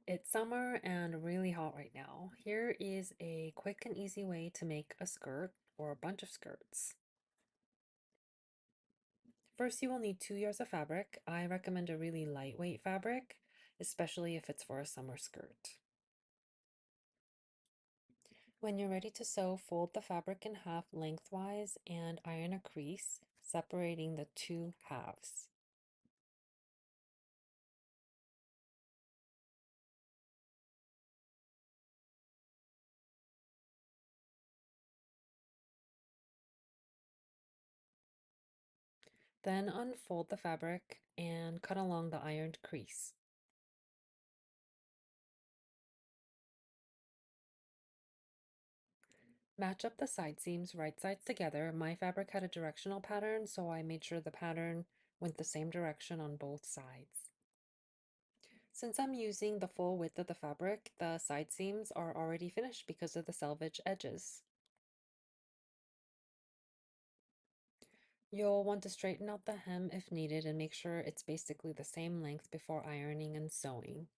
It's summer and really hot right now. Here is a quick and easy way to make a skirt or a bunch of skirts. First, you will need 2 yards of fabric. I recommend a really lightweight fabric, especially if it's for a summer skirt. When you're ready to sew, fold the fabric in half lengthwise and iron a crease, separating the two halves. Then unfold the fabric and cut along the ironed crease. Match up the side seams right sides together. My fabric had a directional pattern, so I made sure the pattern went the same direction on both sides. Since I'm using the full width of the fabric, the side seams are already finished because of the selvage edges. You'll want to straighten out the hem if needed and make sure it's basically the same length before ironing and sewing.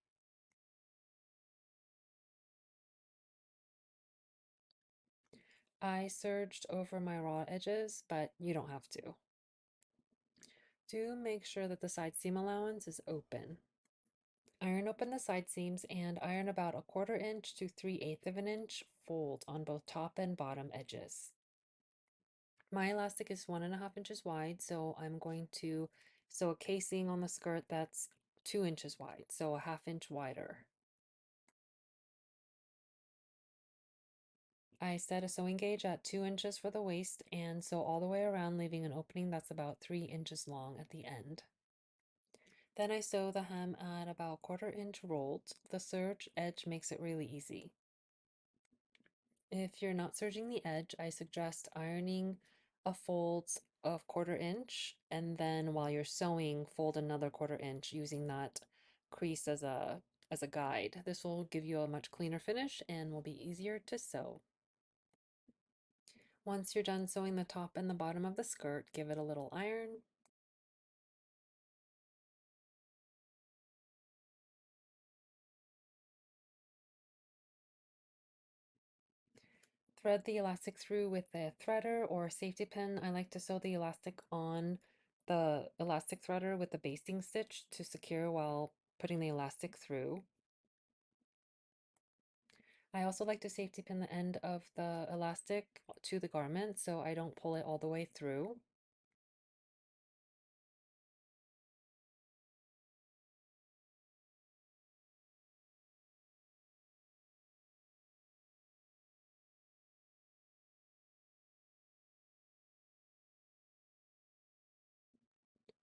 I serged over my raw edges, but you don't have to. Do make sure that the side seam allowance is open. Iron open the side seams and iron about a 1/4 inch to 3/8 of an inch fold on both top and bottom edges. My elastic is 1.5 inches wide, so I'm going to sew a casing on the skirt that's 2 inches wide, so a 1/2 inch wider. I set a sewing gauge at 2 inches for the waist and sew all the way around, leaving an opening that's about 3 inches long at the end. Then I sew the hem at about 1/4 inch rolled. The serge edge makes it really easy. If you're not serging the edge, I suggest ironing a fold of 1/4 inch, and then while you're sewing, fold another 1/4 inch using that crease as a guide. This will give you a much cleaner finish and will be easier to sew. Once you're done sewing the top and the bottom of the skirt, give it a little iron. Thread the elastic through with a threader or a safety pin. I like to sew the elastic on the elastic threader with the basting stitch to secure while putting the elastic through. I also like to safety pin the end of the elastic to the garment so I don't pull it all the way through.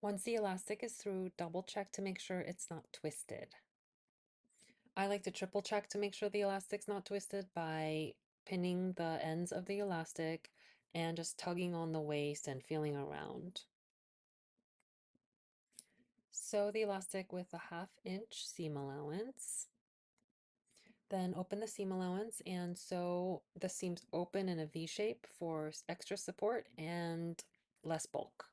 Once the elastic is through, double check to make sure it's not twisted. I like to triple check to make sure the elastic's not twisted by pinning the ends of the elastic and just tugging on the waist and feeling around. Sew the elastic with a 1/2 inch seam allowance. Then open the seam allowance and sew the seams open in a V shape for extra support and less bulk.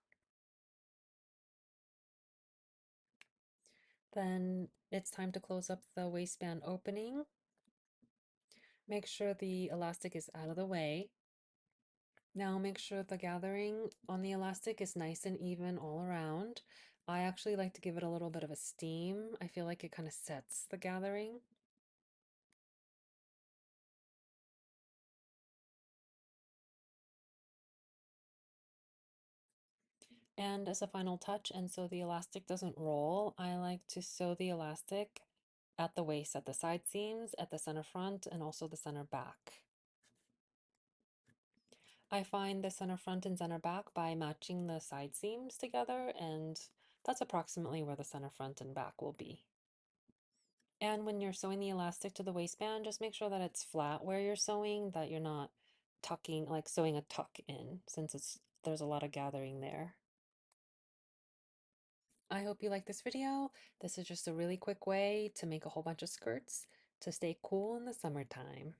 Then it's time to close up the waistband opening. Make sure the elastic is out of the way. Now make sure the gathering on the elastic is nice and even all around. I actually like to give it a little bit of a steam. I feel like it kind of sets the gathering. And as a final touch, and so the elastic doesn't roll, I like to sew the elastic at the waist, at the side seams, at the center front, and also the center back. I find the center front and center back by matching the side seams together, and that's approximately where the center front and back will be. And when you're sewing the elastic to the waistband, just make sure that it's flat where you're sewing, that you're not tucking, like sewing a tuck in, since there's a lot of gathering there. I hope you like this video. This is just a really quick way to make a whole bunch of skirts to stay cool in the summertime.